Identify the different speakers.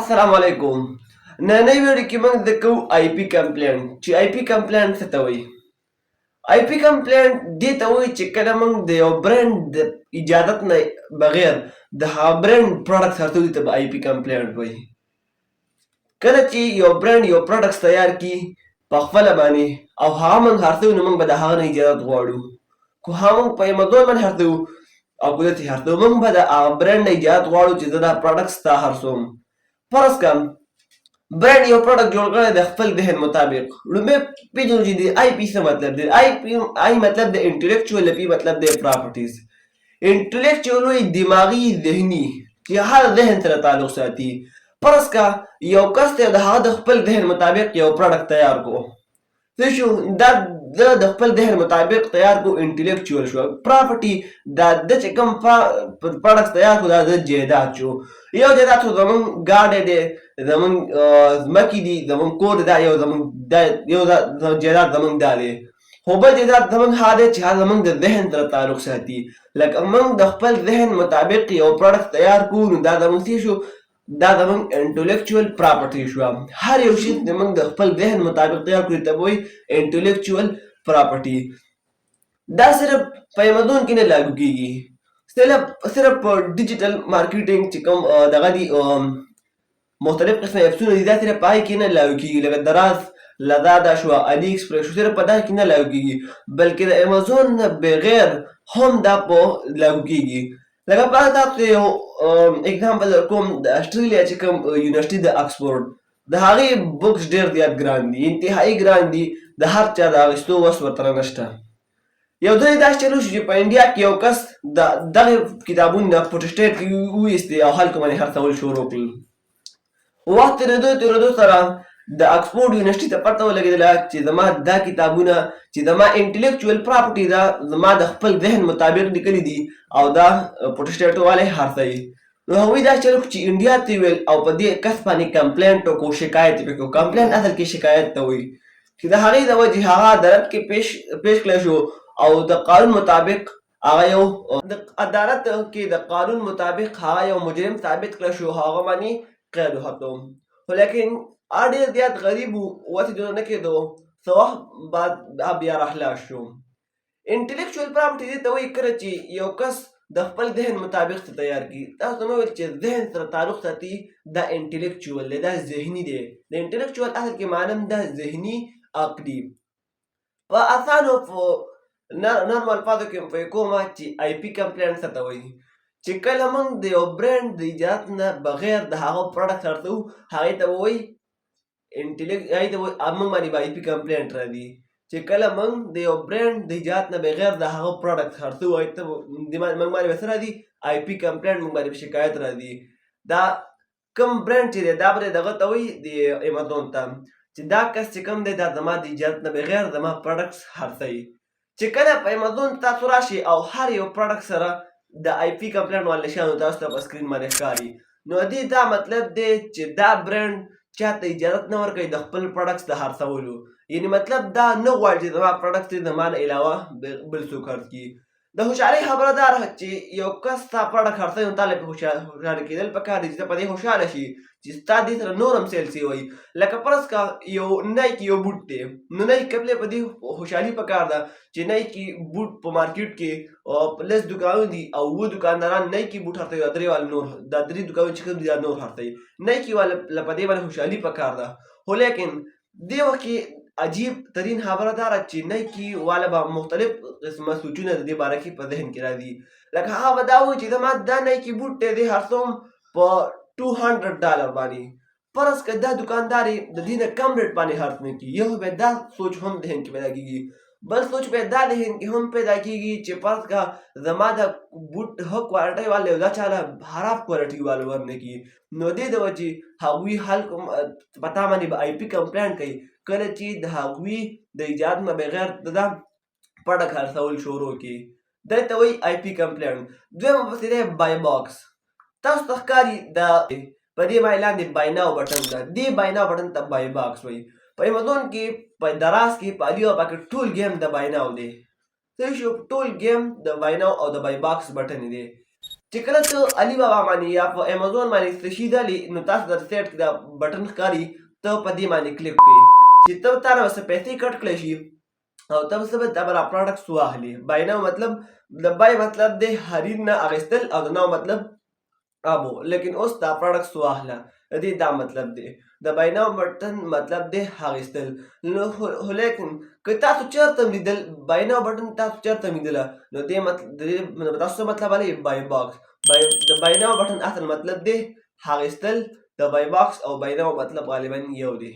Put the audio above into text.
Speaker 1: السلام علیکم. نننۍ ویډیو کې موږ زده کوو آی پي کمپلینټ چې آی پي کمپلینټ څه ته وایي. آی پي کمپلینټ دې ته وایي چې کله موږ د یو برند د اجازت نه بغیر د هغه برند پروډکټ خرڅوو دې ته به آی پي کمپلینټ وایي. کله چې یو برند یو پروډکټ تیار کړي په خپله باندې او هغه موږ خرڅوو نو موږ به د هغه نه اجازت غواړو. خو هغه موږ په امازون باندې خرڅوو او که داسې خرڅوو موږ به د هغه برند نه اجازت غواړو چې زه دا پروډکټ ستا خرڅوم. فرض کړه برند یو پروډکټ جوړ کړی د خپل ذهن مطابق. لومړی پېژنو چې د آی پي څه مطلب دی. آی مطلب د انټلیکچوال، پي مطلب د پراپرټیز. انټلیکچوال وایي دماغي، ذهني، چې هر ذهن سره تعلق ساتي. فرض کړه یو کس دی د هغه د خپل ذهن مطابق یو پروډکټ تیار کړو. څه شو؟ دا د خپل ذهن مطابق تیار کړو، انټلیکچوال شو. پراپرټي دا د چې کوم پروډکټ تیار کړو دا د جایداد شو. یو جایداد خو زمونږ ګاډی دی، زمونږ ځمکې دي، زمونږ کور دی، دا یو جایداد زمونږ دا دی. خو بل جایداد زمونږ هغه دی چې هغه زمونږ د ذهن سره تعلق ساتي. لکه موږ د خپل ذهن مطابق یو پروډکټ تیار کړو نو دا زمونږ څه شو؟ دا زمونږ انټلیکچوال پراپرټي شوه. هر یو شي چې موږ د خپل ذهن مطابق تیار کړو ته به وایي انټلیکچوال پراپرټي. دا صرف په امازون کې نه لاګو کېږي، صرف په ډیجیټل مارکیټینګ چې کوم دغه دي مختلف قسمه اپسونه دي دا صرف په هغې کې نه لاګو کېږي. لکه دراز، لزادا شوه، علي ایکسپریس شو، صرف په دغه کې نه لاګو کېږي بلکې د امازون نه بغیر هم دا په لاګو کېږي. لکه په تاسو یو اګزامپل درکوم، د اسټرالیا چې کوم یونیورسټي د اکسفورډ د هغې بکس ډېر زیات ګران دي، انتهایي ګران دي، د هر چا د اخیستو وس ورته نشته. یو ځل داسې چلو شو چې په انډیا کې یو کس دغه کتابونه فوټوسټیټ کې وایستې او خلکو باندې خرڅول شروع کړل. وخت تېرېدو سره د اکسفورډ یونیورسټي ته پته ولګېدله چې زما دا کتابونه چې زما انټلیکچوال پراپرټي ده، زما د خپل ذهن مطابق لیکلي دي او دا فوټوسټیټ والی خرڅوي. نو هغوی دا چل چې انډیا ته ویل او په دې کس باندې کمپلینټ وکړو، شکایت یې وکړو. کمپلینټ اصل کې شکایت ته وایي چې د هغې د وجې هغه عدالت کې پیش کړی شو او د قانون مطابق هغه یو د عدالت کې د قانون مطابق هغه یو مجرم ثابت کړی شو، هغه باندې قید وهڅوم. خو لیکن هغه ډېر زیات غریب و، وسې دونه نه کېدو، څه وخت بعد بیا راخلاص شو. انټلیکچوال پراپرټي دې ته وایي کله چې یو کس د خپل ذهن مطابق څه تیار کړي. تاسو ته مې وویل چې ذهن سره تعلق ساتي، دا انټلیکچوال دی، دا ذهني دی. د انټلیکچوال اصل کې معنی دا ذهني، عقلي. په اسانو نرمو الفاظو کې پوه کومه چې آی پي کمپلینټ څه ته وایي. چې کله موږ د یو برند د اجازت نه بغیر د هغه پروډکټ خرڅوو هغې ته به وایي موږ باندې به آی پي کمپلینټ راځي. چې کله موږ د یو برند د اجازت نه بغیر د هغه پروډکټ خرڅوو موږ باندې به څه راځي؟ آی پي کمپلینټ، موږ باندې به شکایت راځي. دا کوم برند چې دی دا به دغه ته وایي د امازون ته چې دا کس چې کوم دی دا زما د اجازت نه بغیر زما پروډکټ خرڅوي. چې کله په امازون تاسو راشئ او هر یو پروډکټ سره د آی پي کمپلینټ والا شیانو تاسو ته په سکرین باندې ښکاري، نو دې دا مطلب دی چې دا برند چاته اجازت نه ورکوي د خپل پروډکټس د خرڅولو. یعنې مطلب دا نه غواړي چې زما پروډکټ زما نه علاوه بل څوک خرڅ کړي. د خوشحالۍ خبره دا ده چې یو کس ستا پروډکټ خرڅوي نو تا له خوشحاله کېدل پکار دي چې ته په دې خوشحاله شي چې ستا دې سره نور هم سیل شوی. لکه فرض کړه یو نایکي یو بوټ دی، نو نایکي کپلې په دې خوشحالي پکار ده چې نایکي بوټ په مارکیټ کې لس دوکانونه دي او اووه دوکانداران نایکي بوټ خرڅوي او درې والا نور، دا درې دوکانونه چې کوم دي دا نور خرڅوي. نایکي والا په دې باندې خوشحالي پکار ده. خو لیکن دې وخت کې عجیب ترین خبره دا ده چې نایکي والا به مختلف قسمه سوچونه د دې باره کې په ذهن کې راځي. لکه هغه به دا وایي چې زما دا نایکي بوټ دی دې خرڅوم په $200 باندې. فرض که دا دکاندار د دې نه کم ریټ باندې خرڅ نه کړي، یو بیا دا سوچ هم ذهن کې پیدا کېږي. بل سوچ بیا دا ذهن کې هم پیدا کېږي چې فرض که زما د بوټ ښه کوالټۍ والا یو دا چاله خراب کوالټۍ والا ورنه کړي، نو دې د وجې هغوی خلکو په تا باندې به آی پي کمپلینټ کوي کله چې د هغوی د اجازت نه بغیر دا پروډکټ خرڅول شروع کړي. دې ته وایي آی پي کمپلینټ. دویمه پسې دی بای باکس. تاسو ته ښکاري دا په دې باندې لاندې بای ناو بټن ده، دې بای ناو بټن ته بای باکس وایي. په امازون کې په دراز کې په علي بابا کې ټول گیم د بای ناو دی. څه شو؟ ټول گیم د بای ناو او د بای باکس بټن دی. چې کله ته علي بابا باندې یا په امازون باندې څه شي دالي نو تاسو د سیټ کې دا بټن ښکاري ته په دې باندې کلیک کوي چې ته تاره ورسه پیسې کټ کړی شي او ته څه به دا به را پروډکټس واخلي بای نو مطلب د بای مطلب دی هرین نه اخیستل او د نو مطلب ابو لیکن اوس دا پروډکټس واخله د دې دا مطلب دی د بای نو بټن مطلب دی اخیستل نو لیکن که تاسو چېرته لیدل بای نو بټن تاسو چېرته لیدله نو دې مطلب تاسو څه مطلب والی بای باکس د بای نو بټن اصل مطلب دی اخیستل د بای باکس او بای نو مطلب غالبا یو دی